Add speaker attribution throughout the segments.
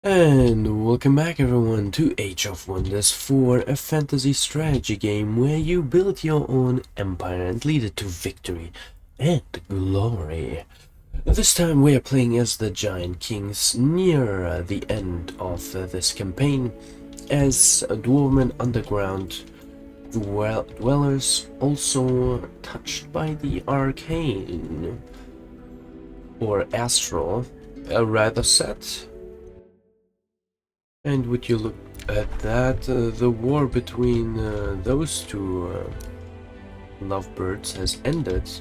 Speaker 1: And welcome back everyone to Age of Wonders 4, a fantasy strategy game where you build your own empire and lead it to victory and glory. This time we are playing as the Giant Kings near the end of this campaign as dwarven underground dwellers, also touched by the arcane or astral, rather set. And would you look at that, the war between those two lovebirds has ended.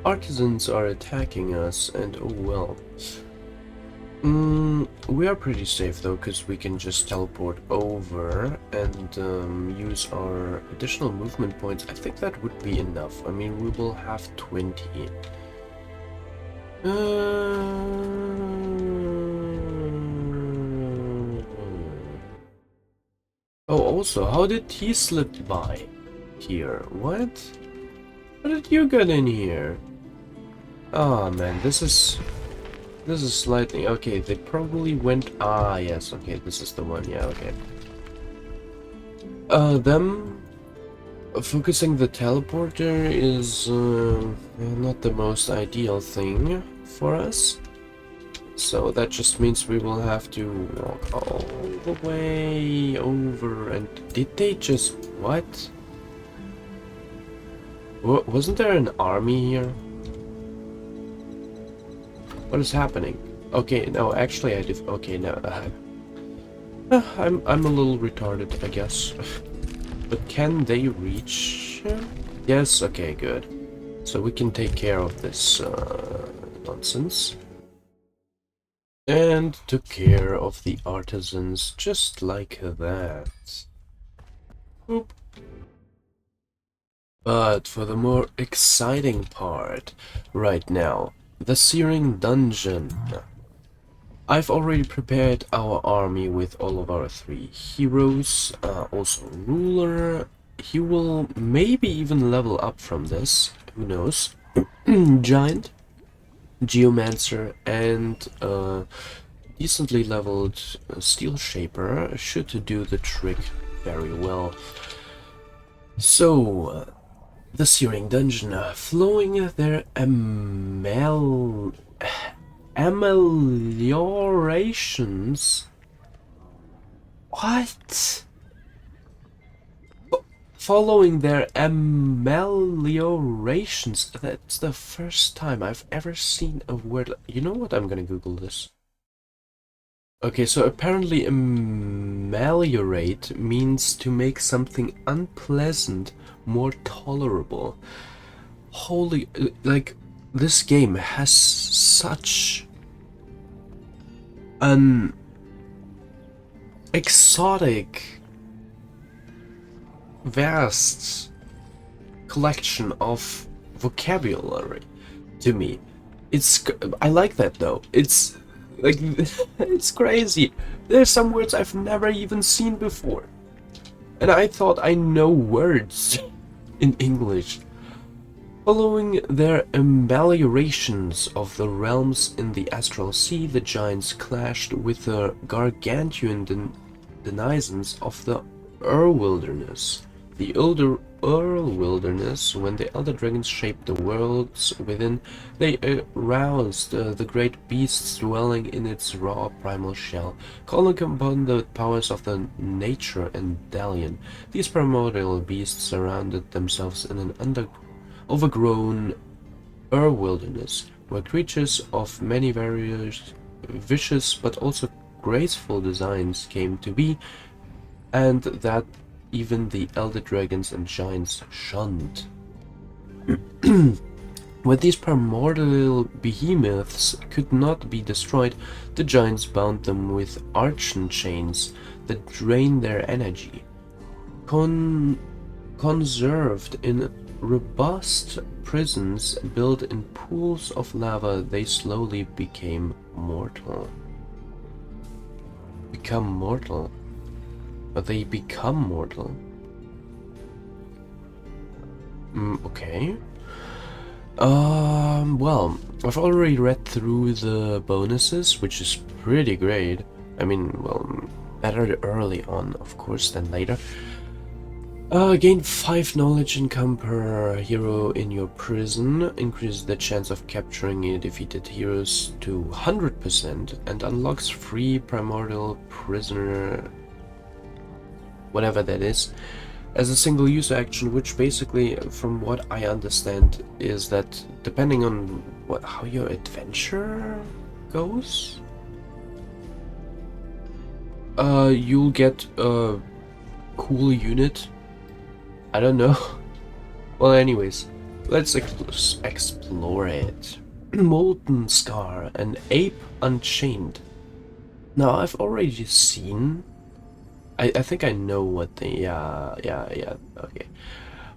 Speaker 1: Artisans are attacking us, and oh well. We are pretty safe though, because we can just teleport over and use our additional movement points. I think that would be enough. I mean, we will have 20. Oh, also, how did he slip by here? What? How did you get in here? Oh man, this is slightly okay. They probably went. Ah, yes. Okay, this is the one. Yeah. Okay. Them focusing the teleporter is not the most ideal thing for us. So that just means we will have to walk all the way over. And did they just what? Wasn't there an army here? What is happening? Okay, no, actually I did. Okay, no, I'm a little retarded, I guess. But can they reach? Yes. Okay, good. So we can take care of this nonsense. And took care of the artisans just like that. Boop. But for the more exciting part right now, the Searing Dungeon. I've already prepared our army with all of our 3 heroes, also ruler. He will maybe even level up from this, who knows. Giant, Geomancer, and decently leveled Steel Shaper should do the trick very well. So, the Searing Dungeon, flowing their ameliorations. What? Following their ameliorations. That's the first time I've ever seen a word. You know what? I'm gonna Google this. Okay, so apparently ameliorate means to make something unpleasant more tolerable. Holy, like, this game has such an exotic, vast collection of vocabulary to me. I like that though. It's like, it's crazy. There's some words I've never even seen before. And I thought I know words in English. Following their ameliorations of the realms in the Astral Sea, the giants clashed with the gargantuan denizens of the Wilderness. The Wilderness, when the elder dragons shaped the worlds within, they aroused the great beasts dwelling in its raw primal shell, calling upon the powers of the nature and Dalian. These primordial beasts surrounded themselves in an overgrown wilderness, where creatures of many various vicious but also graceful designs came to be, and that even the elder dragons and giants shunned. When these primordial behemoths could not be destroyed, the giants bound them with archon chains that drained their energy. Conserved in robust prisons built in pools of lava, they slowly became mortal. Become mortal? But they become mortal. Okay. Well, I've already read through the bonuses, which is pretty great. I mean, well, better early on, of course, than later. Gain 5 knowledge income per hero in your prison, increases the chance of capturing defeated heroes to 100%, and unlocks free primordial prisoner, whatever that is, as a single user action, which basically, from what I understand, is that depending on how your adventure goes, you'll get a cool unit. I don't know. Well, anyways, let's explore it. Molten Scar, an ape unchained. Now, I've already seen. I think I know what they. Yeah. Okay.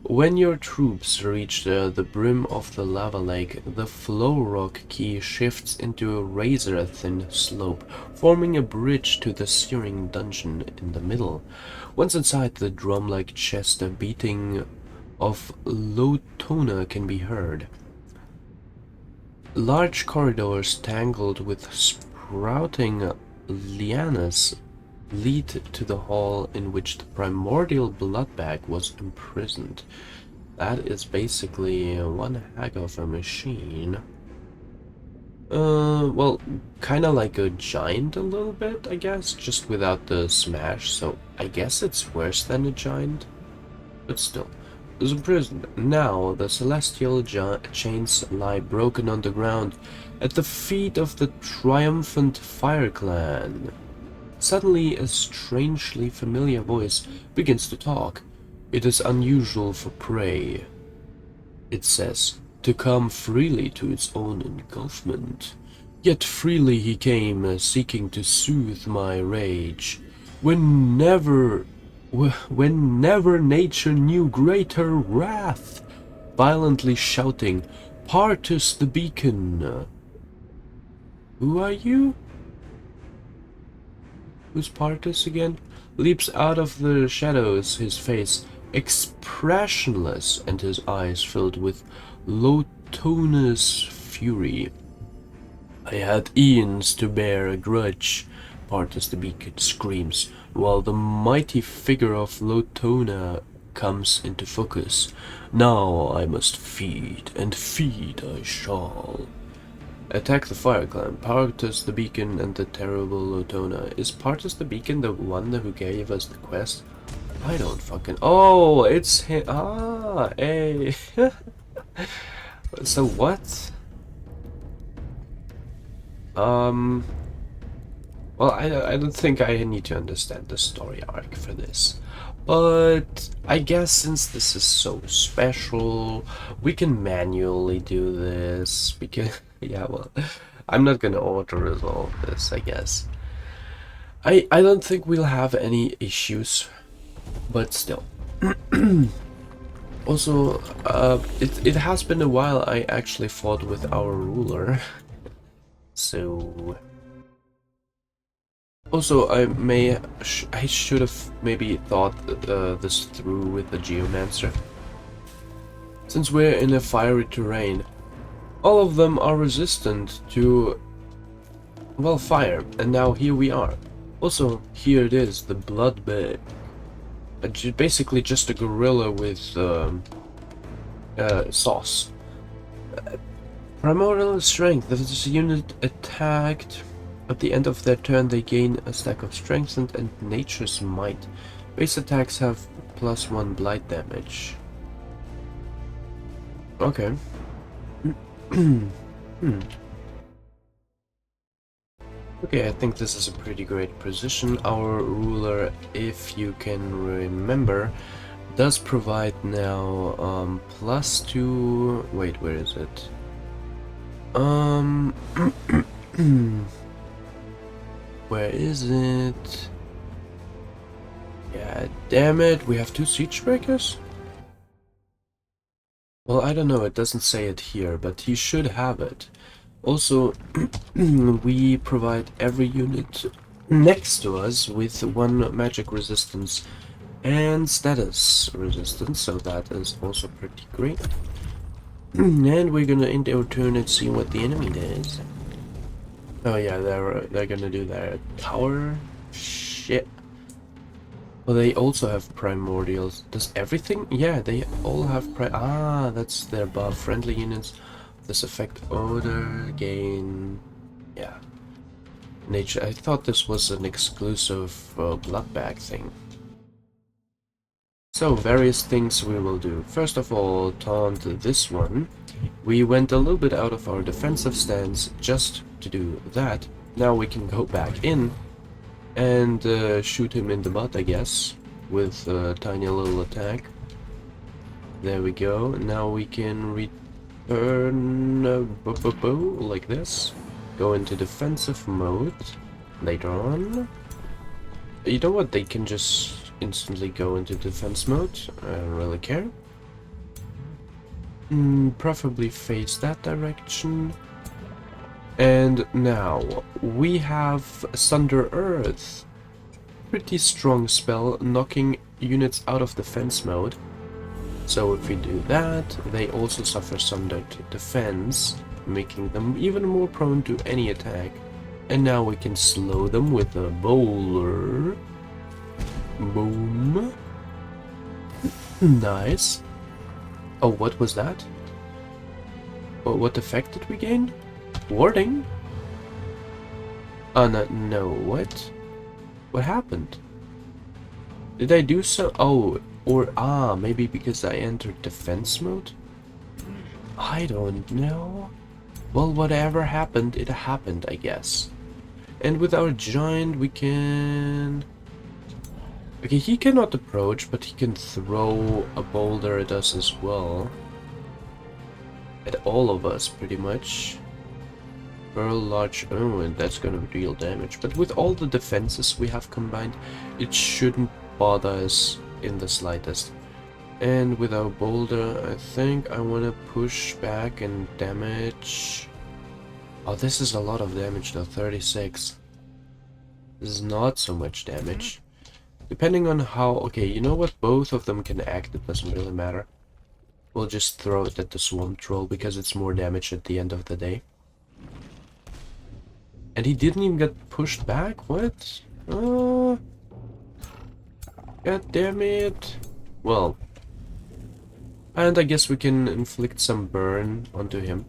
Speaker 1: When your troops reach the brim of the lava lake, the flow rock key shifts into a razor-thin slope, forming a bridge to the searing dungeon in the middle. Once inside, the drum-like chest beating of low toner can be heard. Large corridors tangled with sprouting lianas lead to the hall in which the primordial blood bag was imprisoned. That is basically one heck of a machine. Well, kinda like a giant a little bit, I guess, just without the smash, so I guess it's worse than a giant, but still. Is imprisoned. Now, the celestial chains lie broken on the ground at the feet of the triumphant Fire Clan. Suddenly, a strangely familiar voice begins to talk. It is unusual for prey. It says, to come freely to its own engulfment. Yet freely he came, seeking to soothe my rage. When never nature knew greater wrath, violently shouting, Partus the beacon. Who are you? Who's Partus again? Leaps out of the shadows, his face expressionless and his eyes filled with lotonous fury. I had eons to bear a grudge, Partus the beacon screams, while the mighty figure of Lotona comes into focus. Now I must feed, and feed I shall. Attack the Fire Clan, Partus the Beacon and the terrible Lotona. Is Partus the Beacon the one who gave us the quest? I don't fucking... Oh, it's him. Ah, hey. So what? Well, I don't think I need to understand the story arc for this. But I guess since this is so special, we can manually do this because, yeah, well, I'm not gonna auto-resolve this, I guess. I don't think we'll have any issues, but still. Also, it has been a while I actually fought with our ruler, so... Also, I should have maybe thought this through with the Geomancer. Since we're in a fiery terrain, all of them are resistant to, well, fire, and now here we are. Also, here it is, the blood bag. Basically just a gorilla with sauce. Primordial strength. If this unit attacked at the end of their turn, they gain a stack of strength and nature's might. Base attacks have +1 blight damage. Okay. Okay, I think this is a pretty great position. Our ruler, if you can remember, does provide now +2... Wait, where is it? Where is it? Yeah, damn it, we have 2 siege breakers? Well, I don't know, it doesn't say it here, but he should have it. Also, we provide every unit next to us with 1 magic resistance and status resistance, so that is also pretty great. And we're gonna end our turn and see what the enemy does. Oh yeah, they're gonna do their tower. Shit. Well, they also have primordials. Does everything? Yeah, they all have that's their buff. Friendly units. This affect odor gain. Yeah. Nature. I thought this was an exclusive blood bag thing. So, various things we will do. First of all, taunt this one. We went a little bit out of our defensive stance just to do that. Now we can go back in and shoot him in the butt, I guess, with a tiny little attack. There we go. Now we can return like this. Go into defensive mode later on. You know what? They can just instantly go into defense mode. I don't really care. Preferably face that direction. And now we have Sunder Earth. Pretty strong spell, knocking units out of defense mode. So if we do that, they also suffer Sunder defense, making them even more prone to any attack. And now we can slow them with a bowler. Boom. Nice. Oh, what was that? What effect did we gain? Warding? Oh, no, what? What happened? Did I do so? Oh, or maybe because I entered defense mode? I don't know. Well, whatever happened, it happened, I guess. And with our giant, we can... Okay, he cannot approach, but he can throw a boulder at us as well. At all of us, pretty much. Burl large... Oh, and that's gonna deal damage. But with all the defenses we have combined, it shouldn't bother us in the slightest. And with our boulder, I think I want to push back and damage... Oh, this is a lot of damage though, 36. This is not so much damage. Depending on how... Okay, you know what? Both of them can act, it doesn't really matter. We'll just throw it at the swamp troll because it's more damage at the end of the day. And he didn't even get pushed back? What? God damn it. Well. And I guess we can inflict some burn onto him.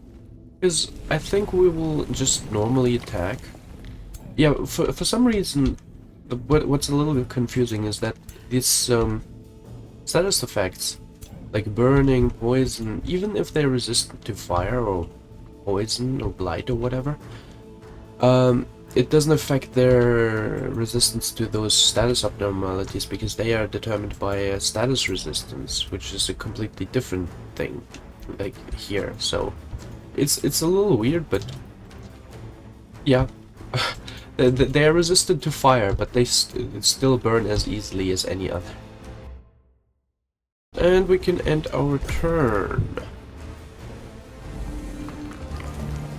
Speaker 1: Because I think we will just normally attack. Yeah, for some reason, what's a little bit confusing is that these status effects, like burning, poison, even if they're resistant to fire or poison or blight or whatever, it doesn't affect their resistance to those status abnormalities because they are determined by a status resistance, which is a completely different thing, like here. So it's a little weird, but yeah. They are resistant to fire, but they still burn as easily as any other. And we can end our turn.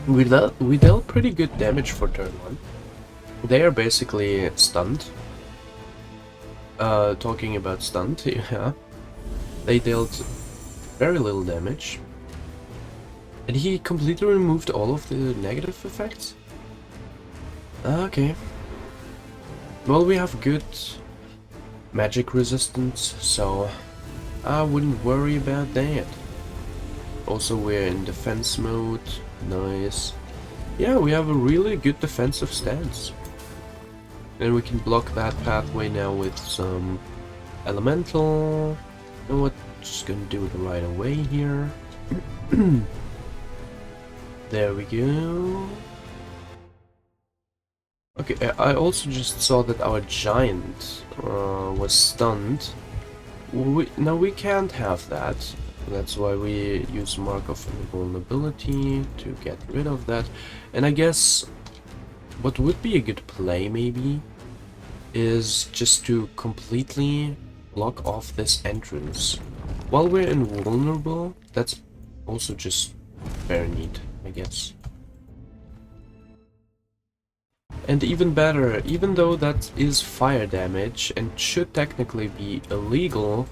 Speaker 1: We dealt pretty good damage for turn 1. They are basically stunned. Talking about stunned, yeah. They dealt very little damage. And he completely removed all of the negative effects? Okay. Well, we have good magic resistance, so I wouldn't worry about that. Also, we're in defense mode. Nice. Yeah, we have a really good defensive stance. And we can block that pathway now with some elemental. You know what? Just gonna do it right away here. There we go. Okay, I also just saw that our giant was stunned. Now we can't have that. That's why we use Mark of Invulnerability to get rid of that. And I guess what would be a good play maybe is just to completely block off this entrance. While we're invulnerable, that's also just very neat, I guess. And even better, even though that is fire damage and should technically be illegal,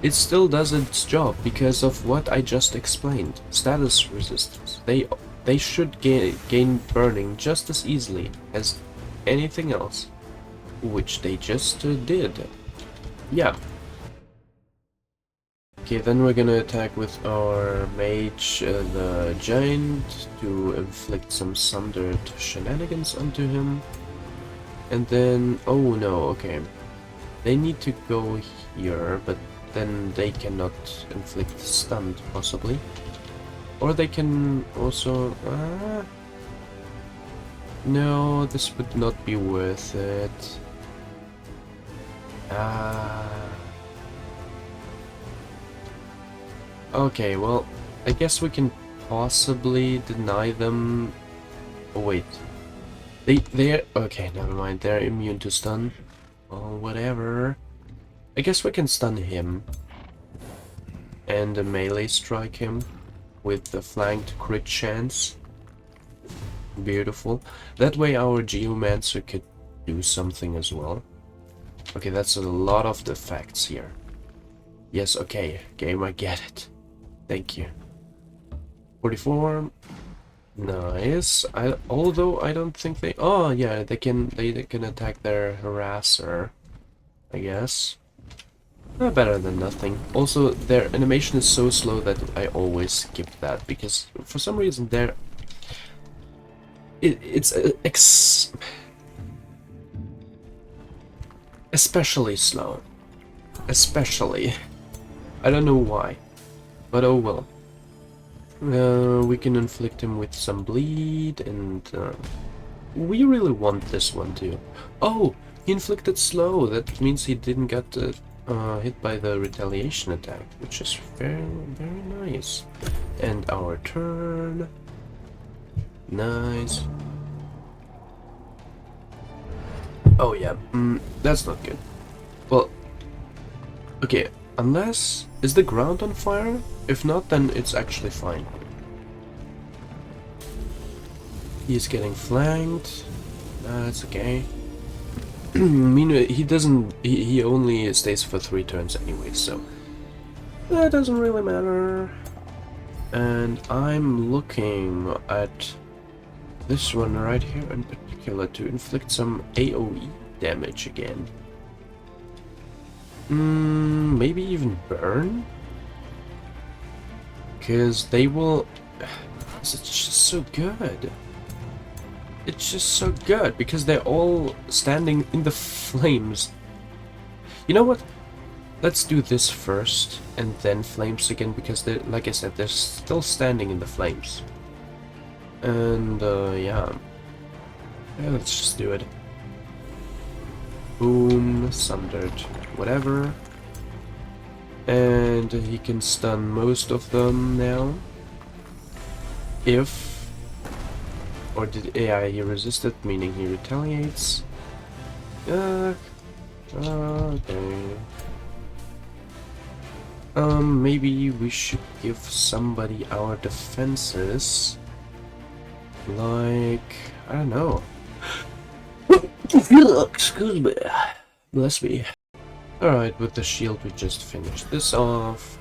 Speaker 1: it still does its job because of what I just explained. Status resistance. They they should gain burning just as easily as anything else, which they just did. Yeah. Okay, then we're gonna attack with our mage, the giant, to inflict some sundered shenanigans onto him. And then, oh no, okay. They need to go here, but then they cannot inflict stunned, possibly. Or they can also... no, this would not be worth it. Okay, well, I guess we can possibly deny them... Oh, wait. They're... Okay, never mind. They're immune to stun. Well, whatever. I guess we can stun him. And a melee strike him with the flanked crit chance. Beautiful. That way our Geomancer could do something as well. Okay, that's a lot of the facts here. Yes, okay. Game, I get it. Thank you. 44. Nice. Although I don't think they... Oh, yeah, they can attack their harasser, I guess. Better than nothing. Also, their animation is so slow that I always skip that, because for some reason they're... It's especially slow. Especially. I don't know why. But oh well. We can inflict him with some bleed, and we really want this one too. Oh, he inflicted slow. That means he didn't get hit by the retaliation attack, which is very, very nice. And our turn. Nice. Oh yeah, that's not good. Well, okay, unless... Is the ground on fire? If not, then it's actually fine. He's getting flanked. That's okay. Meanwhile, he doesn't... He only stays for 3 turns anyway, so... That doesn't really matter. And I'm looking at this one right here in particular to inflict some AoE damage again. Maybe even burn? Because they will... It's just so good. It's just so good, because they're all standing in the flames. You know what? Let's do this first, and then flames again, because they're, like I said, they're still standing in the flames. And, yeah. Yeah, let's just do it. Boom, sundered, whatever. And he can stun most of them now. If... Or did AI he resisted, meaning he retaliates? Okay. Maybe we should give somebody our defenses. Like... I don't know. Excuse me. Bless me. Alright, with the shield we just finished this off.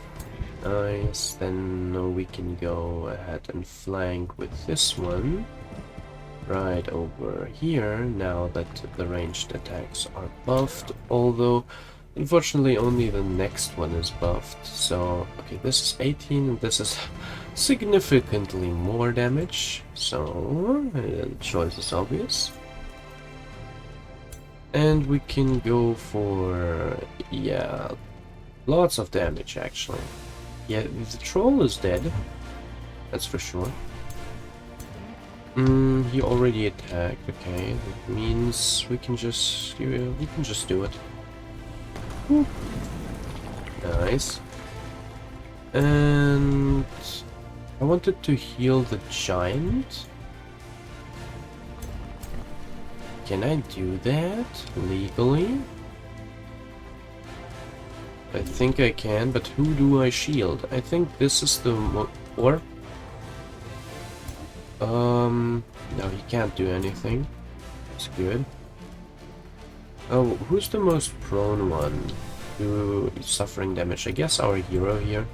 Speaker 1: Nice, then we can go ahead and flank with this one. Right over here, now that the ranged attacks are buffed, although unfortunately only the next one is buffed. So, okay, this is 18 and this is significantly more damage, so the choice is obvious. And we can go for, yeah, lots of damage actually. Yeah, the troll is dead, that's for sure. He already attacked, okay, that means we can just do it. Woo. Nice. And I wanted to heal the giant. Can I do that legally? I think I can, but who do I shield? I think this is the or no, he can't do anything. It's good. Oh, who's the most prone one? To suffering damage? I guess our hero here.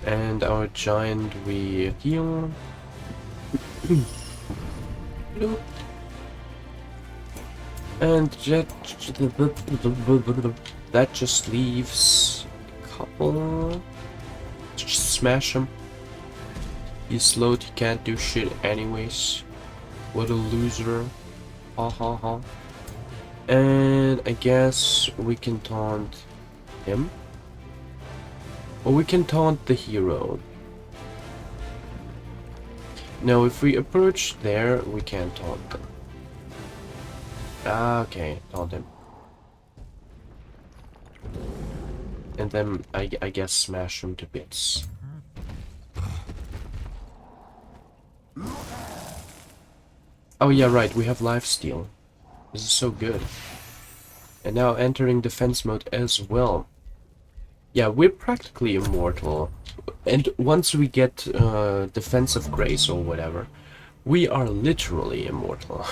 Speaker 1: And our giant we heal. And that just leaves a couple. Just smash him. He's slowed, he can't do shit anyways. What a loser. Ha ha ha. And I guess we can taunt him. Or we can taunt the hero. No, if we approach there, we can't taunt them. Ah, okay, taunt him. And then I guess smash him to bits. Oh yeah, right, we have lifesteal. This is so good. And now entering defense mode as well. Yeah, we're practically immortal. And once we get defensive grace or whatever, we are literally immortal.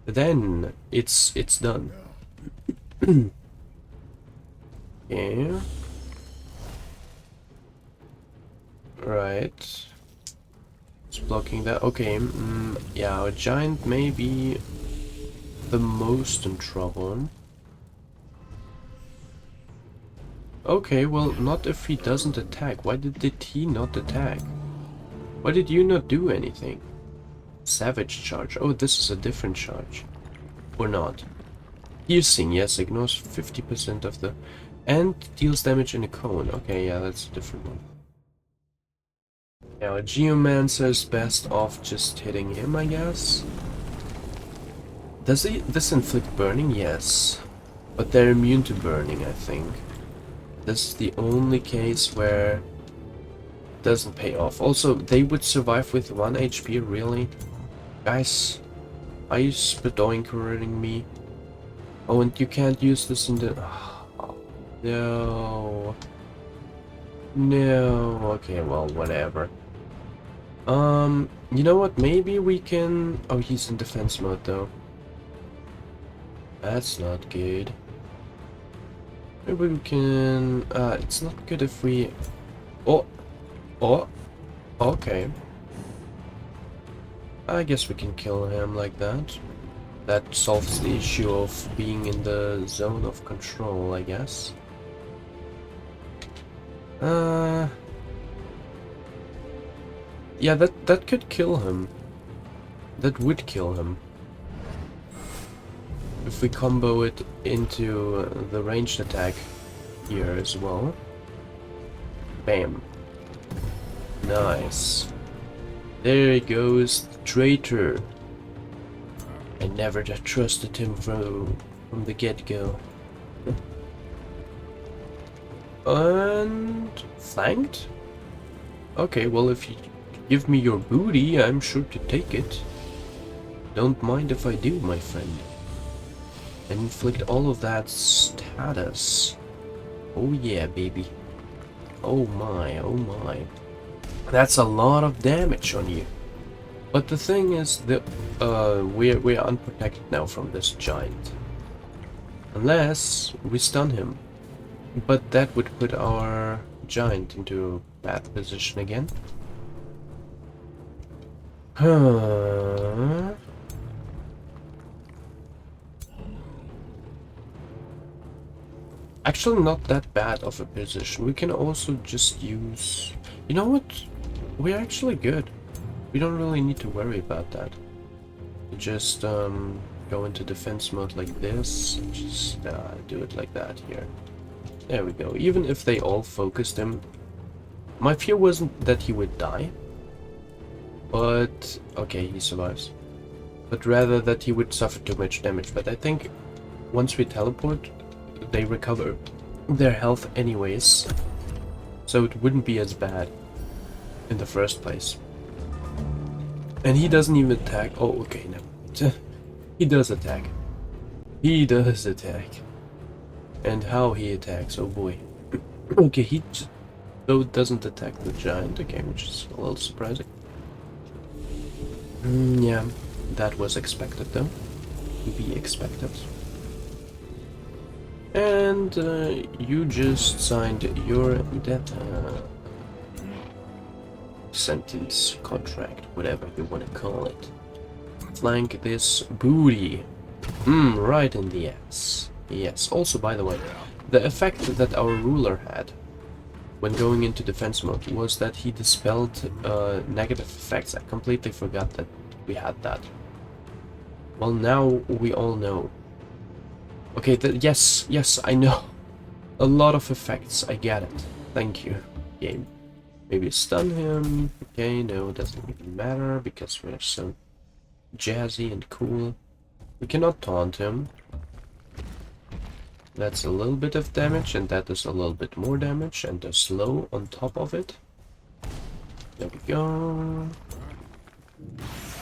Speaker 1: Then it's done. Yeah. Right. It's blocking that. Okay. Yeah, our giant may be the most in trouble. Okay, well, not if he doesn't attack. Why did he not attack? Why did you not do anything? Savage charge. Oh, this is a different charge. Or not. Piercing, yes, ignores 50% of the... And deals damage in a cone. Okay, yeah, that's a different one. Now, a Geomancer is best off just hitting him, I guess. Does this inflict burning? Yes. But they're immune to burning, I think. This is the only case where it doesn't pay off. Also, they would survive with 1 HP, really? Guys, are you spadoinkering me? Oh, and you can't use this in the... Oh, no. No. Okay, well, whatever. You know what? Maybe we can... Oh, he's in defense mode, though. That's not good. Maybe we can... it's not good if we... Oh! Oh! Okay. I guess we can kill him like that. That solves the issue of being in the zone of control, I guess. Yeah, that could kill him. That would kill him. If we combo it into the ranged attack here as well. Bam. Nice. There he goes, the traitor. I never trusted him from the get-go. And... flanked? Okay, well, if you give me your booty, I'm sure to take it. Don't mind if I do, my friend. And inflict all of that status. Oh yeah, baby. Oh my, oh my. That's a lot of damage on you. But the thing is that we're unprotected now from this giant. Unless we stun him. But that would put our giant into a bad position again. Huh. Actually not that bad of a position. We can also just use... You know what? We're actually good. We don't really need to worry about that. Just go into defense mode like this. Just do it like that here. There we go. Even if they all focused him, my fear wasn't that he would die. But... okay, he survives. But rather that he would suffer too much damage. But I think once we teleport, they recover their health anyways. So it wouldn't be as bad in the first place. And he doesn't even attack. Oh, okay, no. He does attack. He does attack. And how he attacks, oh boy. Okay, he though doesn't attack the giant, okay, which is a little surprising. Yeah, that was expected though. To be expected. And you just signed your death. sentence, contract, whatever you want to call it. Flank this booty. Right in the ass. Yes. Also, by the way, the effect that our ruler had when going into defense mode was that he dispelled negative effects. I completely forgot that we had that. Well, now we all know. Okay, yes, I know. A lot of effects, I get it. Thank you, game. Maybe stun him. Okay, no, doesn't even matter because we're so jazzy and cool. We cannot taunt him. That's a little bit of damage, and that is a little bit more damage, and a slow on top of it. There we go.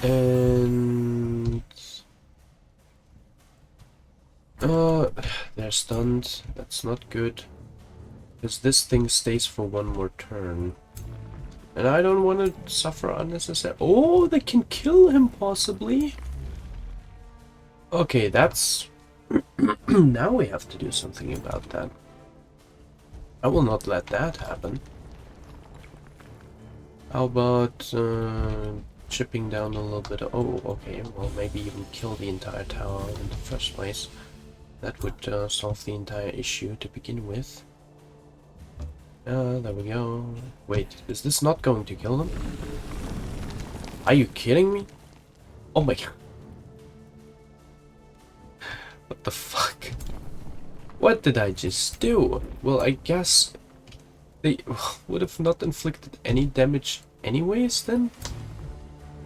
Speaker 1: And... they're stunned. That's not good. Because this thing stays for one more turn. And I don't want to suffer unnecessary... Oh, they can kill him, possibly. Okay, that's... Now we have to do something about that. I will not let that happen. How about chipping down a little bit of... Oh, okay, well, maybe even kill the entire tower in the first place. That would solve the entire issue to begin with. There we go. Wait, is this not going to kill them? Are you kidding me? Oh my god. What the fuck? What did I just do? Well, I guess they would have not inflicted any damage anyways then?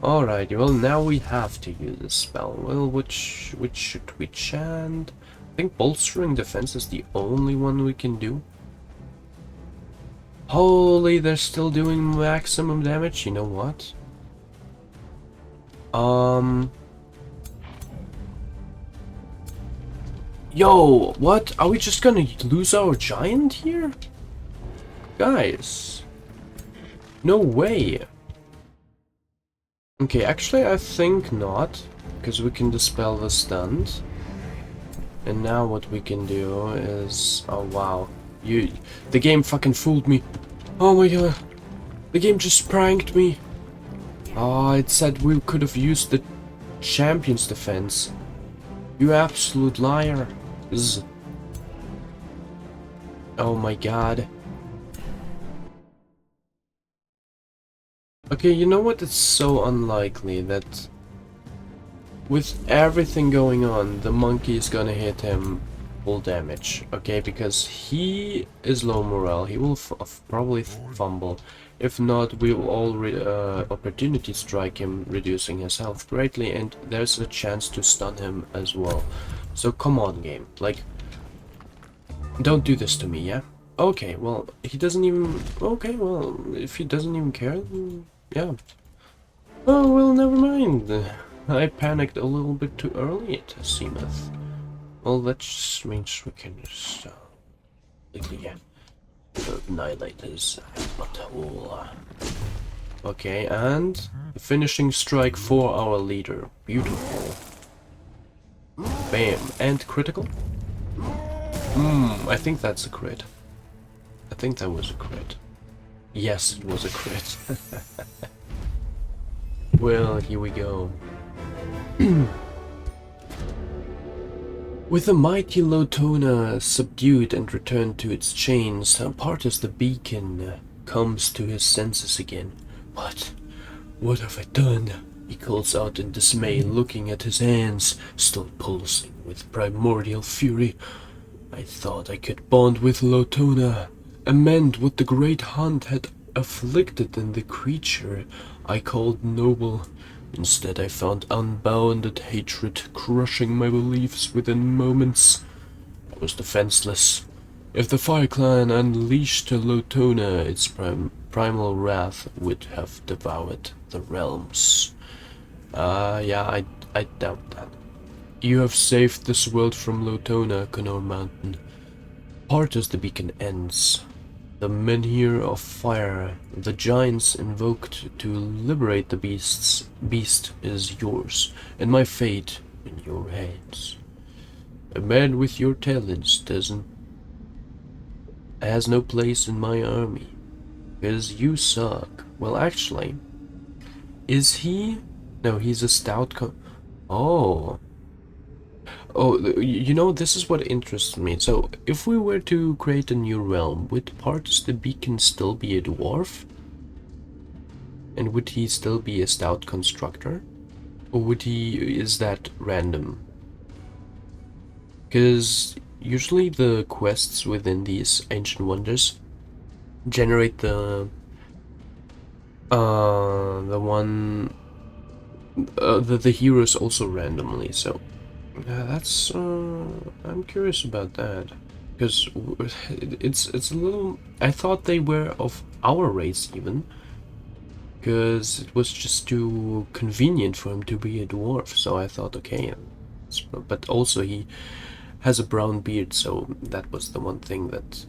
Speaker 1: Alright, well now we have to use a spell. Well, which should we chant? I think bolstering defense is the only one we can do. Holy, they're still doing maximum damage. You know what? Yo, what? Are we just gonna lose our giant here? Guys. No way. Okay, actually I think not. Because we can dispel the stunt. And now what we can do is... Oh wow. The game fucking fooled me. Oh my god. The game just pranked me. Oh, it said we could have used the champion's defense. You absolute liar. Oh my god. Okay, you know what? It's so unlikely that with everything going on, the monkey is gonna hit him full damage. Okay, because he is low morale. He will probably fumble. If not, we will all opportunity strike him, reducing his health greatly, and there's a chance to stun him as well. So come on, game. Like, don't do this to me, yeah? Okay, well, he doesn't even... Okay, well, if he doesn't even care, then yeah. Oh, well, never mind. I panicked a little bit too early, it seemeth. Well, that just means we can just... yeah. Annihilate his butthole. Okay, and the finishing strike for our leader. Beautiful. Bam. And critical? I think that's a crit. I think that was a crit. Yes, it was a crit. Well, here we go. With the mighty Lotona subdued and returned to its chains, Partus the beacon comes to his senses again. What have I done? He calls out in dismay, looking at his hands, still pulsing with primordial fury. I thought I could bond with Lotona, amend what the great hunt had afflicted in the creature I called noble. Instead, I found unbounded hatred crushing my beliefs within moments. I was defenseless. If the Fire Clan unleashed Lotona, its primal wrath would have devoured the realms. Yeah, I doubt that. You have saved this world from Lotona, Connor Mountain. Part as the beacon ends. The menhir of fire, the giants invoked to liberate the beast is yours, and my fate in your hands. A man with your talents has no place in my army. Because you suck. Well, actually, is he? No, he's a stout Oh. Oh, you know, this is what interests me. So, if we were to create a new realm, would Partus the Beacon still be a dwarf? And would he still be a stout constructor? Or would he... is that random? Because usually the quests within these Ancient Wonders generate the one... the heroes also randomly, so... that's... I'm curious about that. Because it's a little... I thought they were of our race, even. Because it was just too convenient for him to be a dwarf, so I thought, okay. But also he has a brown beard, so that was the one thing that...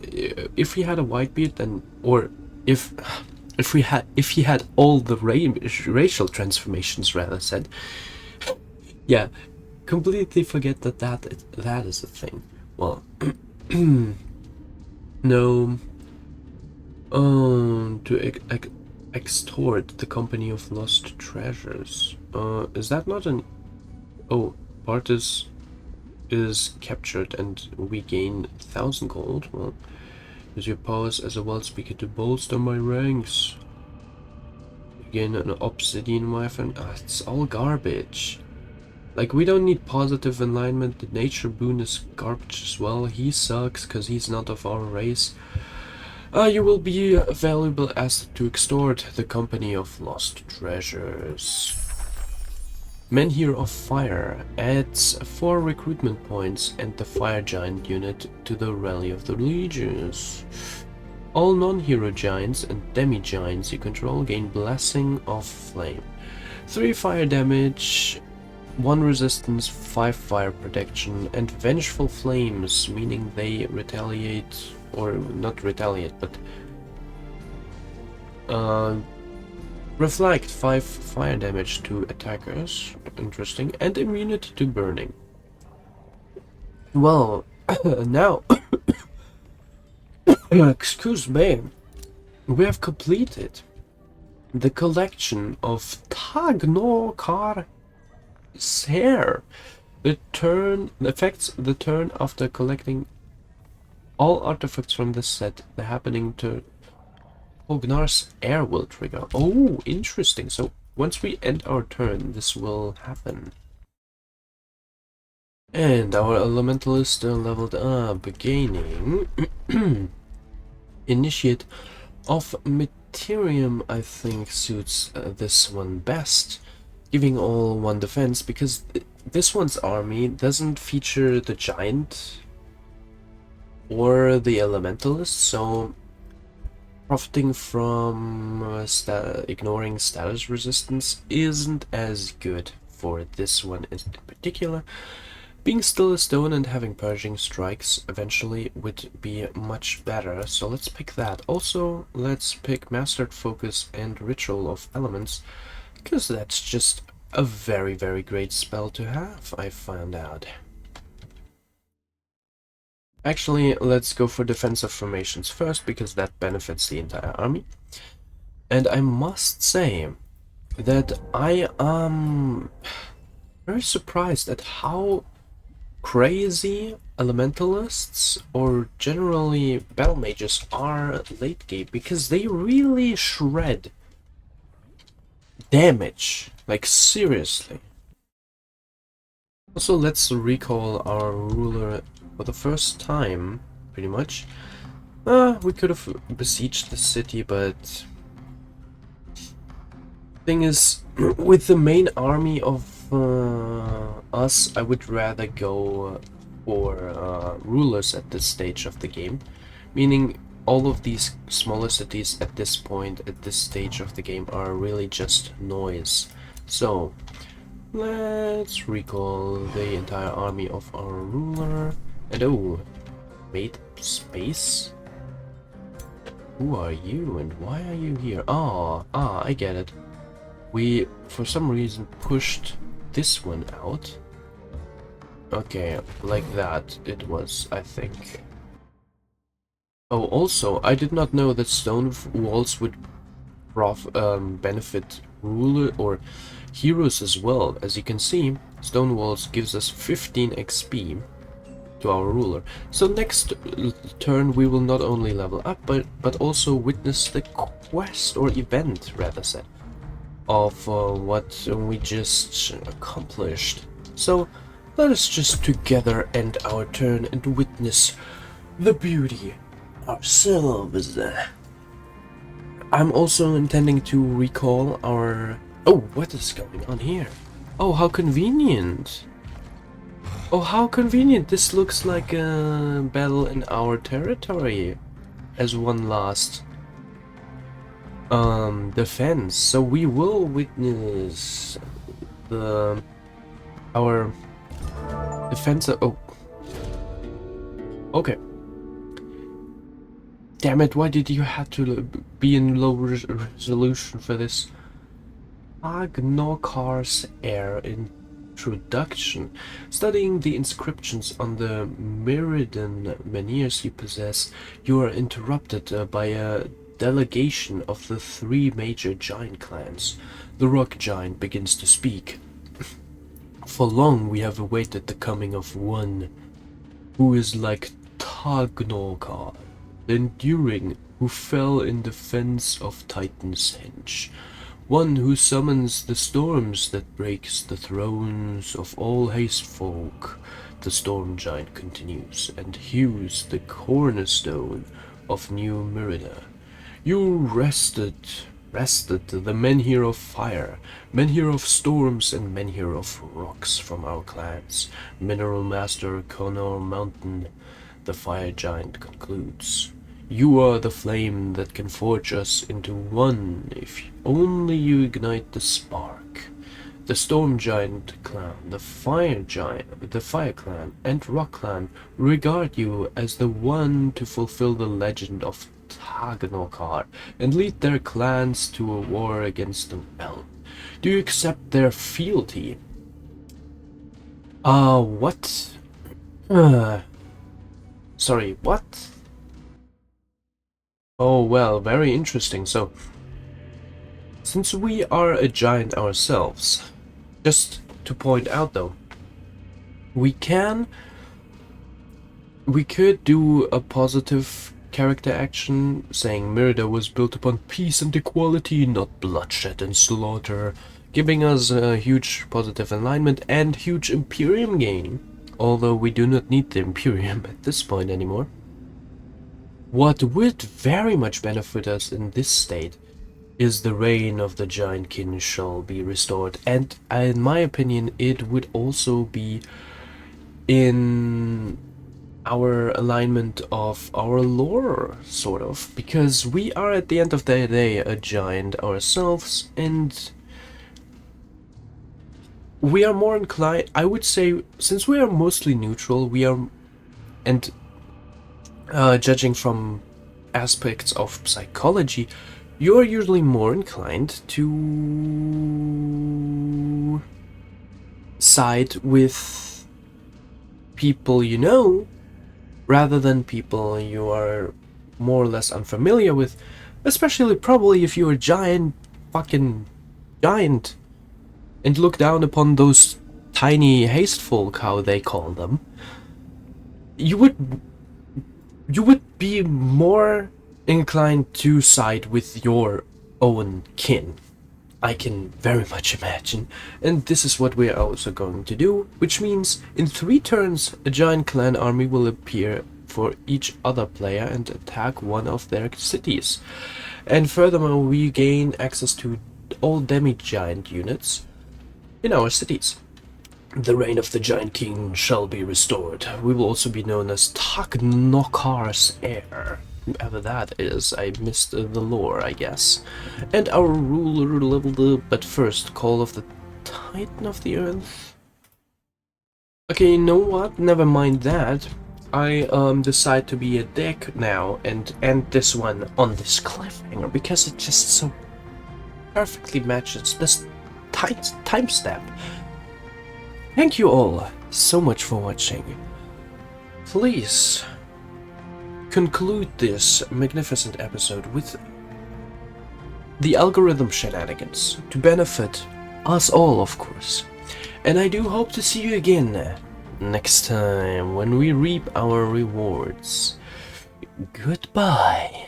Speaker 1: if he had a white beard, then... or if... if he had all the racial transformations, rather said... yeah, completely forget that is a thing. Well... no... to extort the company of lost treasures. Is that not an... oh, Partis is captured and we gain 1,000 gold? Well, use your powers as a wild speaker to bolster my ranks. Again, an obsidian weapon. Ah, it's all garbage. Like, we don't need positive alignment. The nature boon is garbage as well. He sucks because he's not of our race. You will be a valuable asset to extort the company of lost treasures. Men here of Fire adds 4 recruitment points and the Fire Giant unit to the Rally of the Legions. All non-hero giants and demi-giants you control gain Blessing of Flame. 3 fire damage, 1 resistance, 5 fire protection, and Vengeful Flames, meaning they retaliate, or not retaliate, but reflect 5 fire damage to attackers, interesting, and immunity to burning. Well, now, excuse me, we have completed the collection of Tagnokar hair. The turn affects the turn after collecting all artifacts from this set. The happening to Ognar's air will trigger. Oh, interesting. So once we end our turn, this will happen. And our elementalist leveled up, gaining Initiate of Materium, I think, suits this one best, giving all 1 defense, because this one's army doesn't feature the giant or the elementalist, so profiting from ignoring status resistance isn't as good for this one in particular. Being still a stone and having purging strikes eventually would be much better, so let's pick that. Also, let's pick Mastered Focus and Ritual of Elements, because that's just a very, very great spell to have, I found out. Actually, let's go for defensive formations first, because that benefits the entire army. And I must say that I am very surprised at how crazy elementalists or generally battle mages are late game, because they really shred damage, like seriously. Also, let's recall our ruler for the first time, pretty much. We could have besieged the city, but thing is, with the main army of us, I would rather go for rulers at this stage of the game, meaning all of these smaller cities at this point, at this stage of the game, are really just noise. So let's recall the entire army of our ruler. And oh, made space? Who are you and why are you here? I get it. We, for some reason, pushed this one out. Okay, like that it was, I think. Oh, also, I did not know that stone walls would benefit ruler or heroes as well. As you can see, stone walls gives us 15 XP to our ruler. So next turn we will not only level up, but also witness the quest or event, rather said, of what we just accomplished. So let us just together end our turn and witness the beauty ourselves. I'm also intending to recall our... Oh, what is going on here? Oh, how convenient. Oh, how convenient. This looks like a battle in our territory as one last defense. So we will witness the our defense. Oh, okay. Damn it! Why did you have to be in low resolution for this? Agnokar's Air Introduction. Studying the inscriptions on the Meridian menhirs you possess, you are interrupted by a delegation of the three major giant clans. The rock giant begins to speak. For long we have awaited the coming of one who is like Tagnokar, the enduring, who fell in defense of Titan's Henge. One who summons the storms that breaks the thrones of all haste folk. The storm giant continues, and hews the cornerstone of New Merida. You rested the men here of fire, men here of storms, and men here of rocks from our clans. Mineral Master Conor Mountain, the fire giant concludes. You are the flame that can forge us into one if only you ignite the spark. The Storm Giant clan, the Fire Giant, the Fire clan, and Rock clan regard you as the one to fulfill the legend of Tagnokar and lead their clans to a war against the realm. Do you accept their fealty? What? Sorry, what? Oh, well, very interesting. So, since we are a giant ourselves, just to point out though, we could do a positive character action saying Merida was built upon peace and equality, not bloodshed and slaughter, giving us a huge positive alignment and huge Imperium gain, although we do not need the Imperium at this point anymore. What would very much benefit us in this state is the reign of the Giant King shall be restored, and in my opinion it would also be in our alignment of our lore, sort of, because we are at the end of the day a giant ourselves, and we are more inclined, I would say, since we are mostly neutral, we are, and judging from aspects of psychology, you're usually more inclined to side with people you know, rather than people you are more or less unfamiliar with, especially probably if you're a fucking giant, and look down upon those tiny haste folk, how they call them. You would be more inclined to side with your own kin. I can very much imagine. And this is what we are also going to do, which means in 3 turns a giant clan army will appear for each other player and attack one of their cities. And furthermore, we gain access to all demi-giant units in our cities. The reign of the Giant King shall be restored. We will also be known as Taknokar's heir. Whoever that is, I missed the lore, I guess. And our ruler leveled up, but first, Call of the Titan of the Earth. Okay, you know what? Never mind that. I decide to be a dick now and end this one on this cliffhanger because it just so perfectly matches this timestamp. Thank you all so much for watching. Please conclude this magnificent episode with the algorithm shenanigans to benefit us all, of course. And I do hope to see you again next time when we reap our rewards. Goodbye.